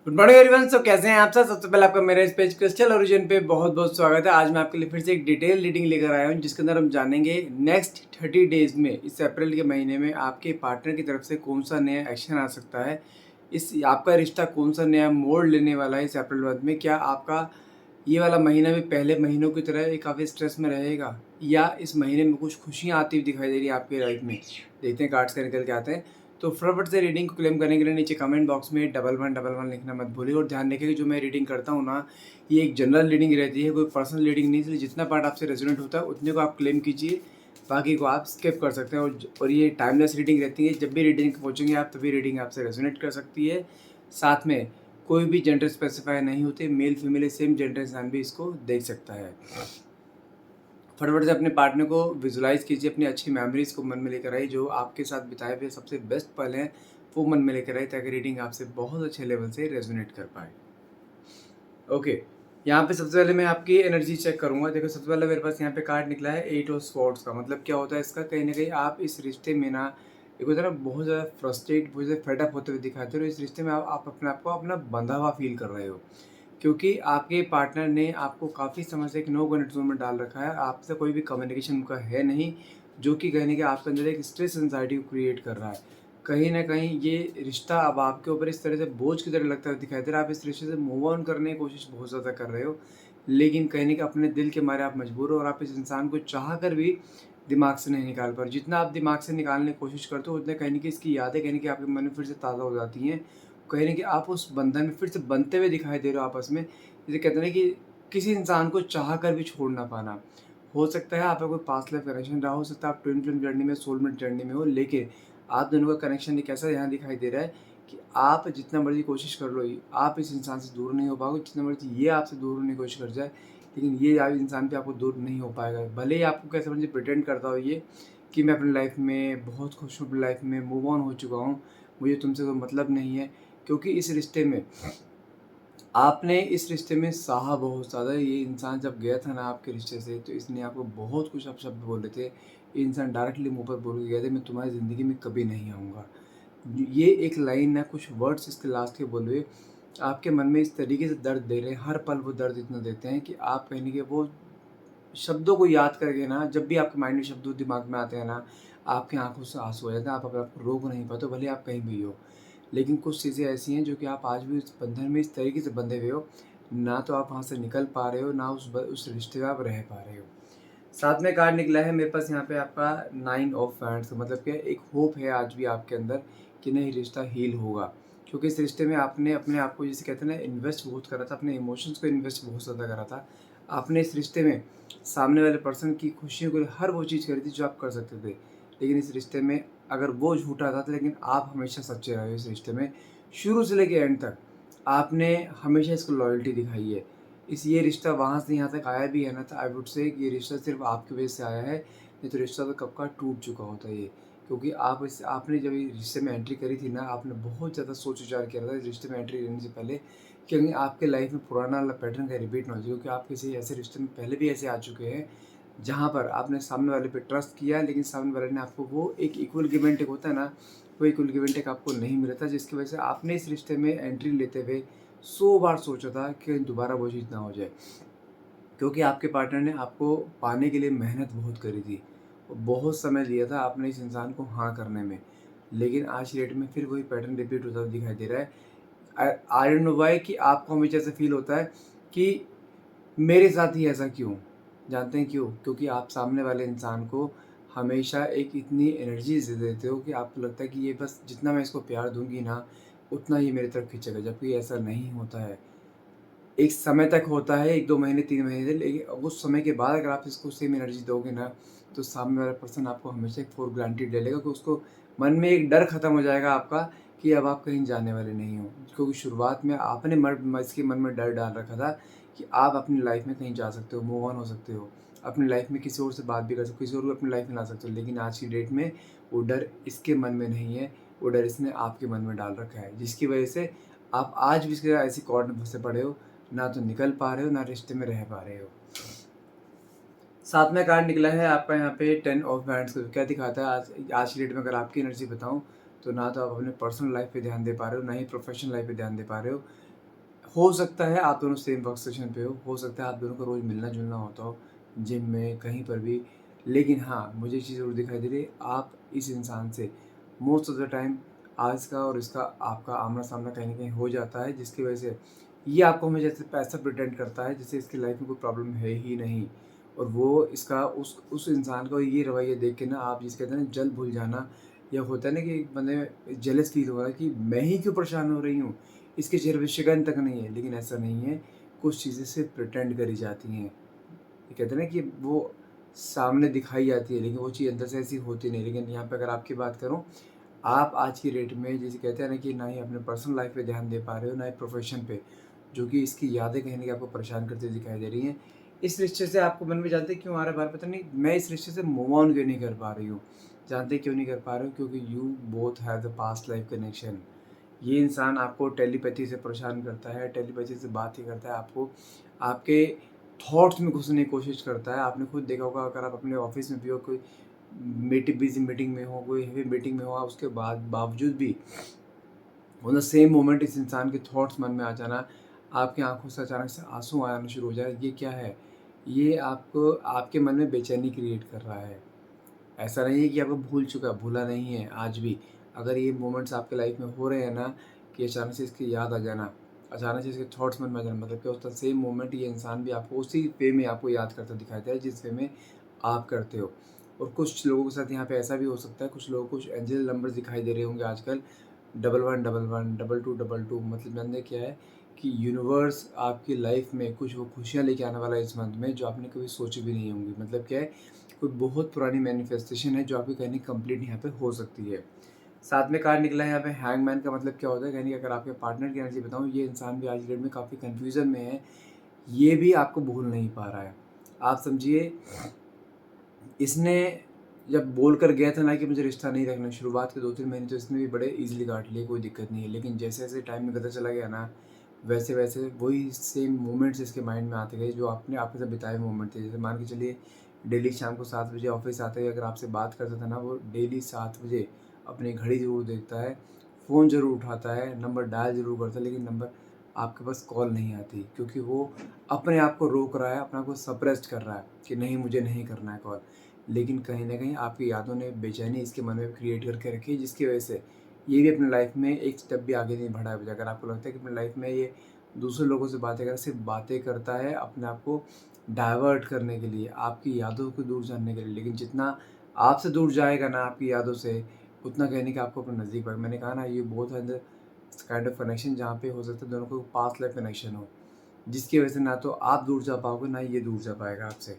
Good morning everyone. कैसे हैं आप सब? सबसे पहले आपका मेरे इस पेज क्रिस्टल ओरिजिन पे बहुत बहुत स्वागत है। आज मैं आपके लिए फिर से एक डिटेल रीडिंग लेकर आया हूँ जिसके अंदर हम जानेंगे नेक्स्ट 30 डेज में, इस अप्रैल के महीने में आपके पार्टनर की तरफ से कौन सा नया एक्शन आ सकता है। इस आपका रिश्ता कौन सा नया मोड़ लेने वाला है इस अप्रैल मंथ में। क्या आपका ये वाला महीना भी पहले महीनों की तरह काफ़ी स्ट्रेस में रहेगा, या इस महीने में कुछ खुशियाँ आती हुई दिखाई दे रही है आपकी लाइफ में। देखते हैं कार्ड्स का निकल के आते हैं। तो फटाफट से रीडिंग को क्लेम करने के लिए नीचे कमेंट बॉक्स में 1111 लिखना मत भूलिए। और ध्यान रखिए कि जो मैं रीडिंग करता हूँ ना, ये एक जनरल रीडिंग रहती है, कोई पर्सनल रीडिंग नहीं। इसलिए जितना पार्ट आपसे रेजोनेट होता है उतने को आप क्लेम कीजिए, बाकी को आप स्किप कर सकते हैं। और ये टाइमलेस रीडिंग रहती है, जब भी रीडिंग पहुँचेंगे आप तभी रीडिंग आपसे रेजोनेट कर सकती है। साथ में कोई भी जेंडर स्पेसिफाई नहीं होते, मेल फीमेल सेम जेंडर इंसान भी इसको देख सकता है। फटाफट से अपने पार्टनर को विजुलाइज कीजिए, अपनी अच्छी मेमोरीज को मन में लेकर आई, जो आपके साथ बिताए हुए सबसे बेस्ट पल हैं वो मन में लेकर आई, ताकि रीडिंग आपसे बहुत अच्छे लेवल से रेजोनेट कर पाए। ओके, यहाँ पे सबसे पहले मैं आपकी एनर्जी चेक करूँगा। देखो, सबसे पहले मेरे पास यहाँ पे कार्ड निकला है 8 ऑफ स्वॉर्ड्स का। मतलब क्या होता है इसका, कहीं ना कहीं आप इस रिश्ते में ना एक होता है ना, बहुत ज़्यादा फ्रस्ट्रेट, बहुत ज़्यादा फेडअप होते हुए दिखाते हो। इस रिश्ते में आप अपने आप को अपना बंधा हुआ फील कर रहे हो, क्योंकि आपके पार्टनर ने आपको काफ़ी समय से एक नो कनेक्ट जोन में डाल रखा है। आपसे कोई भी कम्युनिकेशन उनका है नहीं, जो कि कहने के आपके अंदर एक स्ट्रेस एंजाइटी को क्रिएट कर रहा है। कहीं न कहीं ये रिश्ता अब आपके ऊपर इस तरह से बोझ की तरह लगता हुआ दिखाई दे रहा है। आप इस रिश्ते से मूव ऑन करने की कोशिश बहुत ज़्यादा कर रहे हो, लेकिन कहीं न कहीं अपने दिल के मारे आप मजबूर हो, और आप इस इंसान को चाह कर भी दिमाग से नहीं निकाल पा रहे। जितना आप दिमाग से निकालने की कोशिश करते हो, उतना कहीं न कहीं इसकी यादें कहीं न कहीं आपके मन में फिर से ताज़ा हो जाती हैं। कहीं न कहीं आप उस बंधन में फिर से बंधते हुए दिखाई दे रहे हो आपस में। जैसे कहते हैं ना कि किसी इंसान को चाह कर भी छोड़ ना पाना। हो सकता है आपका कोई पास्ट लाइफ कनेक्शन रहा, हो सकता है आप ट्विन फ्लेम जर्नी में, सोलमेट जर्नी में हो, लेकिन आप दोनों का कनेक्शन एक ऐसा यहाँ दिखाई दे रहा है कि आप जितना मर्ज़ी कोशिश कर लो, आप इस इंसान से दूर नहीं हो पाओगे। जितना मर्ज़ी ये आपसे दूर होने की कोशिश कर जाए, लेकिन ये आप इंसान भी आपको दूर नहीं हो पाएगा। भले ही आपको कैसे समझिए प्रिटेंड करता हो ये कि मैं अपनी लाइफ में बहुत खुश हूँ, अपनी लाइफ में मूव ऑन हो चुका हूँ, मुझे तुमसे कोई मतलब नहीं है। क्योंकि इस रिश्ते में आपने इस रिश्ते में सहा बहुत ज़्यादा। ये इंसान जब गया था ना आपके रिश्ते से, तो इसने आपको बहुत कुछ अपशब्द बोले थे। ये इंसान डायरेक्टली मुँह पर बोल के गया था, मैं तुम्हारी ज़िंदगी में कभी नहीं आऊँगा। ये एक लाइन ना, कुछ वर्ड्स इसके लास्ट के बोले हुए आपके मन में इस तरीके से दर्द दे रहे हैं। हर पल वो दर्द इतना देते हैं कि आप कहीं न कहीं वो शब्दों को याद करके ना, जब भी आपके माइंड में शब्द दिमाग में आते हैं ना, आपकी आँखों से आँसू आ जाते हैं। आप अपने आप को रोक नहीं पाते हो, भले आप कहीं भी हो। लेकिन कुछ चीज़ें ऐसी हैं जो कि आप आज भी उस बंधन में इस तरीके से बंधे हुए हो, ना तो आप वहाँ से निकल पा रहे हो, ना उस रिश्ते में आप रह पा रहे हो। साथ में कार्ड निकला है मेरे पास यहाँ पे आपका 9 ऑफ वैंड्स का। मतलब क्या, एक होप है आज भी आपके अंदर कि नहीं, रिश्ता हील होगा। क्योंकि इस रिश्ते में आपने अपने आप को, जिसे कहते हैं ना, इन्वेस्ट बहुत करा था, अपने इमोशंस को इन्वेस्ट बहुत ज़्यादा करा था। आपने इस रिश्ते में सामने वाले पर्सन की खुशियों के लिए हर वो चीज़ करी थी जो आप कर सकते थे। लेकिन इस रिश्ते में अगर वो झूठा था, तो लेकिन आप हमेशा सच्चे रहे हो इस रिश्ते में। शुरू से लेके एंड तक आपने हमेशा इसको लॉयल्टी दिखाई है। इस ये रिश्ता वहाँ से यहाँ तक आया भी है ना, तो आई वुड से ये रिश्ता सिर्फ़ आपकी वजह से आया है, नहीं तो रिश्ता तो कब का टूट चुका होता ये। क्योंकि आपने जब ये रिश्ते में एंट्री करी थी ना, आपने बहुत ज़्यादा सोच विचार किया था इस रिश्ते में एंट्री लेने से पहले, कि कहीं आपके लाइफ में पुराना वाला पैटर्न का रिपीट ना हो जाए। क्योंकि आप किसी ऐसे रिश्ते में पहले भी ऐसे आ चुके हैं, जहाँ पर आपने सामने वाले पे ट्रस्ट किया, लेकिन सामने वाले ने आपको वो एक इक्वल गिव एंड टेक होता है ना, वो इक्वल गिव एंड टेक आपको नहीं मिला था, जिसकी वजह से आपने इस रिश्ते में एंट्री लेते हुए 100 बार सोचा था कि दोबारा वो चीज़ ना हो जाए। क्योंकि आपके पार्टनर ने आपको पाने के लिए मेहनत बहुत करी थी, और बहुत समय लिया था आपने इस इंसान को हाँ करने में। लेकिन आज की डेट में फिर वही पैटर्न रिपीट होता हुआ दिखाई दे रहा है। आई डोंट नो व्हाई कि आपको हमेशा ऐसा फील होता है कि मेरे साथ ही ऐसा क्यों? जानते हैं क्यों? क्योंकि आप सामने वाले इंसान को हमेशा एक इतनी एनर्जी दे देते हो कि आपको लगता है कि ये बस जितना मैं इसको प्यार दूँगी ना, उतना ही मेरी तरफ खींचेगा, जबकि ऐसा नहीं होता है। एक समय तक होता है, 1-2 महीने, 3 महीने, लेकिन उस समय के बाद अगर आप इसको सेम एनर्जी दोगे ना, तो सामने वाला पर्सन आपको हमेशा एक फॉर ग्रांटेड ले लेगा, कि उसको मन में एक डर खत्म हो जाएगा आपका कि अब आप कहीं जाने वाले नहीं हो। क्योंकि शुरुआत में आपने इसके मन में डर डाल रखा था कि आप अपनी लाइफ में कहीं जा सकते हो, मूव ऑन हो सकते हो, अपनी लाइफ में किसी और से बात भी कर सकते हो, किसी और को अपनी लाइफ में ला सकते हो। लेकिन आज की डेट में वो डर इसके मन में नहीं है, वो डर इसने आपके मन में डाल रखा है, जिसकी वजह से आप आज भी इसके ऐसी कॉर्ड में फँसे पड़े हो, ना तो निकल पा रहे हो, ना रिश्ते में रह पा रहे हो। साथ में कार्ड निकला है आपका यहाँ पे 10 ऑफ वैंड्स का। क्या दिखाता है, आज की डेट में अगर आपकी एनर्जी बताऊँ, तो ना तो आप अपने पर्सनल लाइफ पे ध्यान दे पा रहे हो, ना ही प्रोफेशनल लाइफ पे ध्यान दे पा रहे हो। हो सकता है आप दोनों सेम वर्क सेशन पे हो सकता है आप दोनों को रोज़ मिलना-जुलना होता हो, जिम में, कहीं पर भी। लेकिन हाँ, मुझे एक चीज़ ज़रूर दिखाई दे रही है, आप इस इंसान से मोस्ट ऑफ़ द टाइम आज का और इसका आपका आमना-सामना कहीं न कहीं हो जाता है, जिसकी वजह से ये आपको हमेशा से ऐसा प्रिटेंड करता है जैसे इसकी लाइफ़ में कोई प्रॉब्लम है ही नहीं। और वो इसका उस इंसान का ये रवैया देख के ना, आप जिसे कहते हैं ना जल्द भूल जाना, या होता है ना कि एक बंदे में जेलस फ़ील हो रहा है कि मैं ही क्यों परेशान हो रही हूँ, इसके चेहरे पे शिकन तक नहीं है। लेकिन ऐसा नहीं है, कुछ चीज़ें सिर्फ़ प्रिटेंड करी जाती हैं। ये कहते हैं ना कि वो सामने दिखाई जाती है, लेकिन वो चीज़ अंदर से ऐसी होती नहीं। लेकिन यहाँ पे अगर आपकी बात करूँ, आप आज की डेट में जिसे कहते हैं ना कि ना ही अपने पर्सनल लाइफ़ पे ध्यान दे पा रहे हो, ना ही प्रोफ़ेशन पे, जो कि इसकी यादें कहीं न कहीं आपको परेशान करती हुई दिखाई दे रही हैं। इस रिश्ते से आपको मन में जानते क्यों आ रहा है बार, पता नहीं मैं इस रिश्ते से मूव ऑन क्यों नहीं कर पा रही हूँ। जानते क्यों नहीं कर पा रहे हो? क्योंकि you both have the past life connection. ये इंसान आपको टेलीपैथी से परेशान करता है, टेलीपैथी से बात ही करता है, आपको आपके थॉट्स में घुसने की कोशिश करता है। आपने खुद देखा होगा, अगर आप अपने ऑफ़िस में भी हो, कोई बिज़ी मीटिंग में हो, कोई हेवी मीटिंग में हो, आप उसके बावजूद भी ऑन द सेम मोमेंट इस इंसान के थॉट्स मन में आ जाना, आपकी आँखों से अचानक से आँसू आना शुरू हो जाए, ये क्या है? ये आपको आपके मन में बेचैनी क्रिएट कर रहा है। ऐसा नहीं है कि आपको भूल चुका है, भूला नहीं है आज भी। अगर ये मोमेंट्स आपके लाइफ में हो रहे हैं ना, कि अचानक से इसकी याद आ जाना, अचानक से इसके थॉट्स मन में आ जाना, मतलब कि उस सेम मोमेंट ये इंसान भी आपको उसी वे में आपको याद करता दिखाई दे रहा है, जिस वे में आप करते हो। और कुछ लोगों के साथ यहाँ पे ऐसा भी हो सकता है, कुछ लोगों को कुछ एंजल नंबर्स दिखाई दे रहे होंगे आजकल, 1111, 2222, मतलब जानते क्या है कि यूनिवर्स आपकी लाइफ में कुछ वो खुशियाँ लेके आने वाला है इस मंथ में, जो आपने कभी सोची भी नहीं होंगी। मतलब क्या है, कोई बहुत पुरानी मैनिफेस्टेशन है जो आपकी कहीं कंप्लीट यहाँ पे हो सकती है। साथ में कार्ड निकला है यहाँ पे हैंगमैन का, मतलब क्या होता है, यानी कि अगर आपके पार्टनर की एनर्जी बताऊँ, ये इंसान भी आज की डेट में काफ़ी कन्फ्यूज़न में है। ये भी आपको भूल नहीं पा रहा है। आप समझिए, इसने जब बोल कर गया था ना कि मुझे रिश्ता नहीं रखना, शुरुआत के 2-3 महीने तो इसने भी बड़े ईज़िली काट लिए, कोई दिक्कत नहीं है। लेकिन जैसे-जैसे टाइम निकलता चला गया ना, वैसे-वैसे वही सेम मोमेंट्स इसके माइंड में आते गए, जो आपने आपके साथ बिताए मोमेंट थे। जैसे मान के चलिए, डेली शाम को 7 बजे ऑफ़िस आते हुए अगर आपसे बात करता था ना, वो डेली 7 बजे अपनी घड़ी ज़रूर देखता है, फ़ोन ज़रूर उठाता है, नंबर डायल ज़रूर करता है, लेकिन नंबर आपके पास कॉल नहीं आती, क्योंकि वो अपने आप को रोक रहा है, अपने आप को सप्रेस्ड कर रहा है कि नहीं, मुझे नहीं करना है कॉल। लेकिन कहीं न कहीं आपकी यादों ने बेचैनी इसके मन में क्रिएट करके रखी है, जिसकी वजह से ये भी अपनी लाइफ़ में एक स्टेप भी आगे नहीं बढ़ा है अभी तक। अगर आपको लगता है कि अपनी लाइफ़ में ये दूसरे लोगों से बातें कर सिर्फ़ बातें करता है अपने आप को डाइवर्ट करने के लिए, आपकी यादों को दूर जानने के लिए, लेकिन जितना आपसे दूर जाएगा ना आपकी यादों से, उतना कहीं न कहीं आपको अपने नज़दीक पाएगा। मैंने कहा ना, ये both are the kind of connection जहाँ पे हो सकता है दोनों को पास्ट लाइफ़ कनेक्शन हो, जिसकी वजह से ना तो आप दूर जा पाओगे, ना ये दूर जा पाएगा आपसे।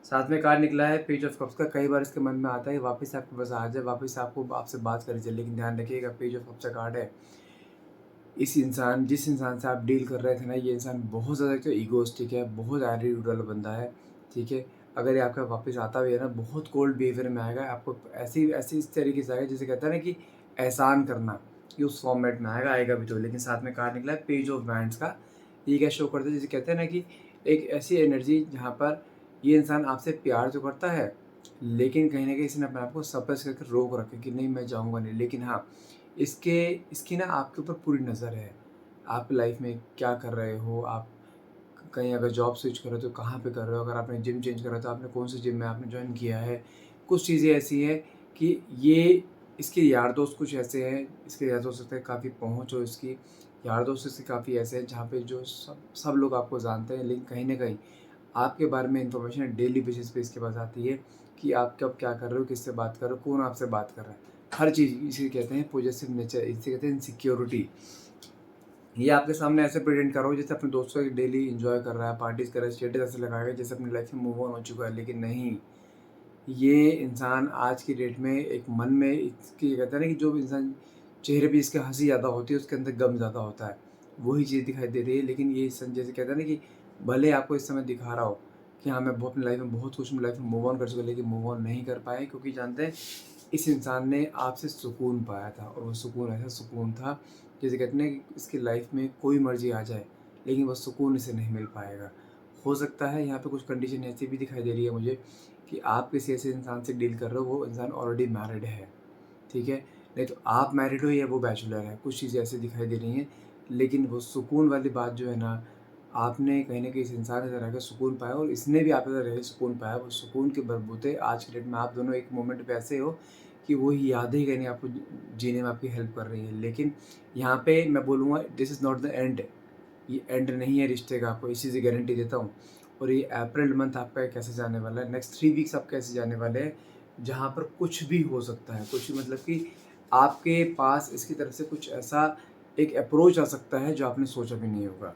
साथ में कार्ड निकला है पेज ऑफ कप्स का। कई बार इसके मन में आता है वापस आपके पास आ जाए, वापस आपको आपसे बात करी जाए, लेकिन ध्यान रखिएगा, पेज ऑफ कप्स का कार्ड है। जिस इंसान से आप डील कर रहे थे ना, ये इंसान बहुत ज़्यादा तो ईगोइस्टिक है, बहुत एटीट्यूड वाला बंदा है, ठीक है? अगर ये आपके वापस आता भी है ना, बहुत कोल्ड बिहेवियर में आएगा, आपको ऐसी ऐसी इस तरीके से आएगा जैसे कहता है ना कि एहसान करना, ये उस फॉर्मेट में आएगा भी तो। लेकिन साथ में कार्ड निकला है पेज ऑफ वैंड्स का। ये क्या शो करता है, जैसे कहते हैं ना कि एक ऐसी एनर्जी जहाँ पर ये इंसान आपसे प्यार तो करता है, लेकिन कहीं न कहीं इसने अपने आप को सप्रेस करके रोक रखा है कि नहीं, मैं जाऊँगा नहीं। लेकिन हाँ, इसके इसकी ना आपके ऊपर पूरी नज़र है। आप लाइफ़ में क्या कर रहे हो, आप कहीं अगर जॉब स्विच कर रहे हो तो कहाँ पे कर रहे हो, अगर आपने जिम चेंज करा तो आपने कौन से जिम में आपने जॉइन किया है। कुछ चीज़ें ऐसी हैं कि ये इसके यार दोस्त कुछ ऐसे हैं, इसके यार दोस्त से काफ़ी पहुँच हो इसकी, यार दोस्त इसके काफ़ी ऐसे हैं जहाँ पे जो सब सब लोग आपको जानते हैं, लेकिन कहीं न कहीं आपके बारे में इन्फॉर्मेशन डेली बेसिस पे इसके पास आती है कि आप कब क्या कर रहे हो, किससे बात कर रहे हो, कौन आपसे बात कर रहा है। हर चीज़ इसे कहते हैं पॉजेसिव नेचर, इसे कहते हैं इनसिक्योरिटी। ये आपके सामने ऐसे प्रेज़ेंट कर रहा हो जैसे अपने दोस्तों के डेली एन्जॉय कर रहा है, पार्टीज़ कर रहा है, स्टेटस ऐसे लगाएगा जैसे अपनी लाइफ़ में मूव ऑन हो चुका है। लेकिन नहीं, ये इंसान आज की डेट में एक मन में इसकी कहते हैं ना कि जो भी इंसान चेहरे पे इसके हँसी ज़्यादा होती है, उसके अंदर गम ज़्यादा होता है। वही चीज़ दिखाई दे रही है। लेकिन ये इंसान जैसे कहते हैं ना कि भले आपको इस समय दिखा रहा हो कि हाँ, मैं अपनी लाइफ़ में बहुत कुछ, लाइफ़ में मूव ऑन कर चुका, लेकिन मूव ऑन नहीं कर पाए, क्योंकि जानते हैं इस इंसान ने आपसे सुकून पाया था, और वो सुकून ऐसा सुकून था जैसे कहते हैं ना कि इसकी लाइफ़ में कोई मर्ज़ी आ जाए, लेकिन वो सुकून इसे नहीं मिल पाएगा। हो सकता है यहाँ पे कुछ कंडीशन ऐसी भी दिखाई दे रही है मुझे कि आप किसी ऐसे इंसान से डील कर रहे हो, वो इंसान ऑलरेडी मैरिड है, ठीक है? नहीं तो आप मैरिड हो या वो बैचलर है, कुछ चीज़ें ऐसी दिखाई दे रही हैं। लेकिन वो सुकून वाली बात जो है ना, आपने कहीं न कहीं इस इंसान के साथ रह के सुकून पाया और इसने भी आपके साथ रह के सुकून पाया। वो सुकून के बलबूते आज की डेट में आप दोनों एक मोमेंट पे ऐसे हो कि वही यादें ही कहीं न आपको जीने में आपकी हेल्प कर रही हैं। लेकिन यहाँ पे मैं बोलूँगा, this is not the end. ये एंड नहीं है रिश्ते का, आपको इस चीज़ की गारंटी देता हूँ। और ये अप्रैल मंथ आपका कैसे जाने वाला है, नेक्स्ट 3 वीक्स आपके कैसे जाने वाले हैं, जहाँ पर कुछ भी हो सकता है। कुछ मतलब कि आपके पास इसकी तरफ से कुछ ऐसा एक अप्रोच आ सकता है जो आपने सोचा भी नहीं होगा।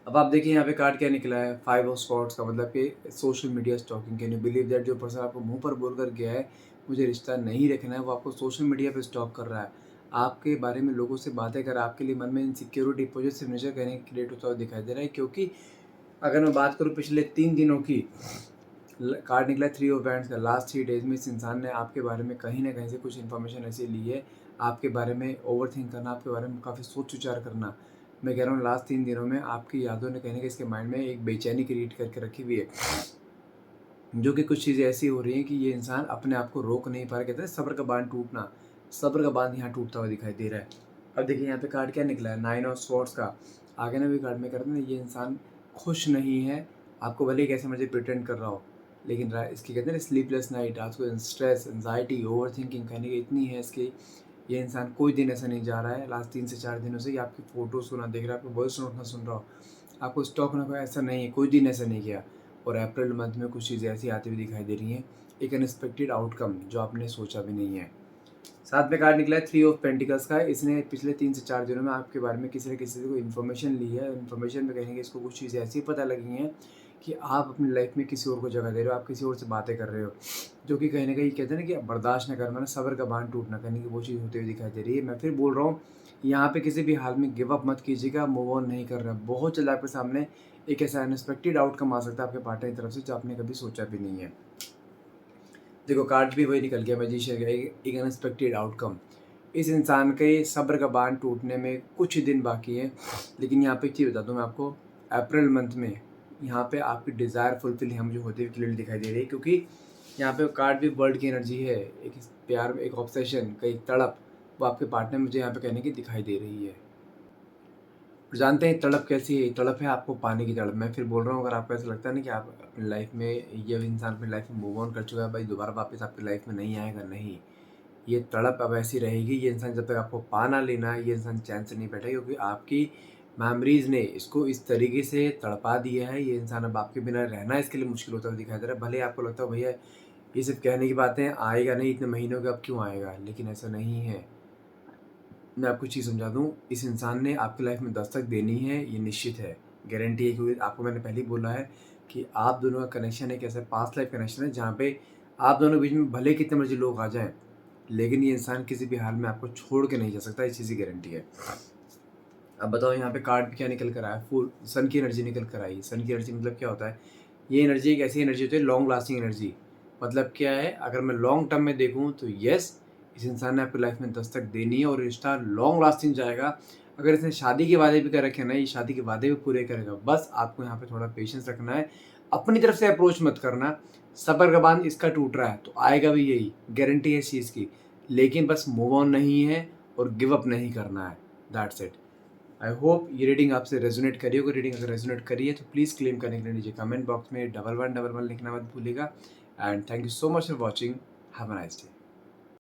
अब आप देखिए यहाँ पे कार्ड क्या निकला है, 5 ऑफ स्वॉर्ड्स का मतलब कि social media stalking. Can you believe that जो पर्सन आपको मुँह पर बोल कर गया है मुझे रिश्ता नहीं रखना है, वो आपको सोशल मीडिया पे स्टॉक कर रहा है। आपके बारे में लोगों से बातें कर रहा है, आपके लिए मन में इनसिक्योरिटी, पॉजिटिव नेचर कहीं क्रिएट होता हुआ दिखाई दे रहा है। क्योंकि अगर मैं बात करूँ पिछले 3 दिनों की, कार्ड निकला है 3 ऑफ वैंड्स का। लास्ट 3 डेज़ में इस इंसान ने आपके बारे में कहीं न कहीं से कुछ इन्फॉर्मेशन ऐसी ली है, आपके बारे में ओवरथिंक करना, आपके बारे में काफ़ी सोच-विचार करना। मैं कह रहा हूँ लास्ट 3 दिनों में आपकी यादों ने कहीं न कहीं इसके माइंड में एक बेचैनी क्रिएट करके रखी हुई है। जो कि कुछ चीज़ें ऐसी हो रही हैं कि ये इंसान अपने आप को रोक नहीं पा रहा। कहते हैं सब्र का बाँध टूटना, सब्र का बाँध यहाँ टूटता हुआ दिखाई दे रहा है। अब देखिए यहाँ पे कार्ड क्या निकला है, 9 ऑफ स्वॉर्ड्स का। आगे ना भी कार्ड में करते हैं ना, ये इंसान खुश नहीं है, आपको भले ही कैसे मर्ज़ी प्रिटेंड कर रहा हो, लेकिन रा इसकी कहते हैं ना स्लीपलेस नाइट, रात को स्ट्रेस, एंग्ज़ायटी, ओवरथिंकिंग कहने की इतनी है इसकी। ये इंसान कोई दिन ऐसा नहीं जा रहा है लास्ट 3 से 4 दिनों से कि आपकी फ़ोटोज़ को ना देख रहा है, आपको वॉइस नोट ना सुन रहा हो, आपको स्टॉक ना कोई, ऐसा नहीं है, कोई दिन ऐसा नहीं किया। और अप्रैल मंथ में कुछ चीज़ें ऐसी आती हुई दिखाई दे रही हैं, एक अनएक्सपेक्टेड आउटकम जो आपने सोचा भी नहीं है। साथ में कार्ड निकला है 3 ऑफ पेंटिकल्स का। इसने पिछले 3 से 4 दिनों में आपके बारे में किसी न किसी से कोई इन्फॉर्मेशन ली है। इन्फॉर्मेशन में कहेंगे इसको कुछ चीज़ें ऐसी पता लगी हैं कि आप अपनी लाइफ में किसी और को जगह दे रहे हो, आप किसी और से बातें कर रहे हो, जो कि कहीं न कहीं कहते हैं ना कि बर्दाश्त ना कर पाना, सब्र का बाँध टूटना, कहीं की वो चीज़ होती हुई दिखाई दे रही है। मैं फिर बोल रहा हूँ, यहाँ पे किसी भी हाल में गिव अप मत कीजिएगा, मूव ऑन नहीं कर रहा। बहुत जल्द आपके सामने एक ऐसा अनएक्सपेक्टेड आउटकम आ सकता है आपके पार्टनर की तरफ से जो आपने कभी सोचा भी नहीं है। देखो कार्ड भी वही निकल गया, मैजिशियन का, एक अनएक्सपेक्टेड आउटकम। इस इंसान के सब्र का बाँध टूटने में कुछ ही दिन बाकी है। लेकिन यहाँ पे एक चीज़ बता दूँ मैं आपको, अप्रैल मंथ में यहाँ पे आपकी डिज़ायर फुलफ़िल यहाँ मुझे होती हुई क्लियरली दिखाई दे रही है। क्योंकि यहाँ पे कार्ड भी वर्ल्ड की एनर्जी है, एक प्यार में एक ऑब्सेशन का एक तड़प, वो आपके पार्टनर मुझे यहाँ पे कहने की दिखाई दे रही है। और जानते हैं तड़प कैसी है? तड़प है आपको पाने की तड़प। मैं फिर बोल रहा हूँ, अगर आपको ऐसा लगता है ना कि आप अपनी लाइफ़ में, ये इंसान अपनी लाइफ़ में मूव ऑन कर चुका है, भाई दोबारा वापस आपकी लाइफ़ में नहीं आएगा, नहीं। ये तड़प अब ऐसी रहेगी, ये इंसान जब तक आपको पा ना लेना, ये इंसान चैन से नहीं बैठेगा। क्योंकि आपकी मेमोरीज़ ने इसको इस तरीके से तड़पा दिया है, ये इंसान अब आपके बिना रहना इसके लिए मुश्किल होता हुआ दिखाई दे रहा है। भले ही आपको लगता हो भैया ये सिर्फ़ कहने की बातें, आएगा नहीं, इतने महीनों के अब क्यों आएगा? लेकिन ऐसा नहीं है। मैं आपको एक चीज़ समझा दूँ, इस इंसान ने आपकी लाइफ़ में दस्तक देनी है, ये निश्चित है, गारंटी है। क्योंकि आपको मैंने पहले ही बोला है कि आप दोनों का कनेक्शन एक ऐसा पास्ट लाइफ़ कनेक्शन है, जहाँ पे आप दोनों के बीच में भले कितने मर्ज़ी लोग आ जाएँ, लेकिन ये इंसान किसी भी हाल में आपको छोड़ के नहीं जा सकता, इस चीज़ की गारंटी है। अब बताओ यहाँ पे कार्ड क्या निकल कर आया, फुल सन की एनर्जी निकल कर आई। सन की एनर्जी मतलब क्या होता है? ये एनर्जी एक ऐसी एनर्जी होती है, लॉन्ग लास्टिंग एनर्जी। मतलब क्या है, अगर मैं लॉन्ग टर्म में देखूँ तो येस, इस इंसान ने आपकी लाइफ में दस्तक देनी है और रिश्ता लॉन्ग लास्टिंग जाएगा। अगर इसने शादी के वादे भी कर रखे हैं ना, ये शादी के वादे भी पूरे करेगा। बस आपको यहाँ पे थोड़ा पेशेंस रखना है, अपनी तरफ से अप्रोच मत करना। सब्र का बांध इसका टूट रहा है तो आएगा भी यही, गारंटी है इस चीज़ की। लेकिन बस मूव ऑन नहीं है और गिव अप नहीं करना है, दैट्स इट। आई होप ये रीडिंग आपसे रेजोनेट करी होगी। रीडिंग अगर रेजोनेट करी है तो प्लीज़ क्लेम करने के लिए नीचे कमेंट बॉक्स में 1111 लिखना मत भूलिएगा। And thank you so much for watching. Have a nice day.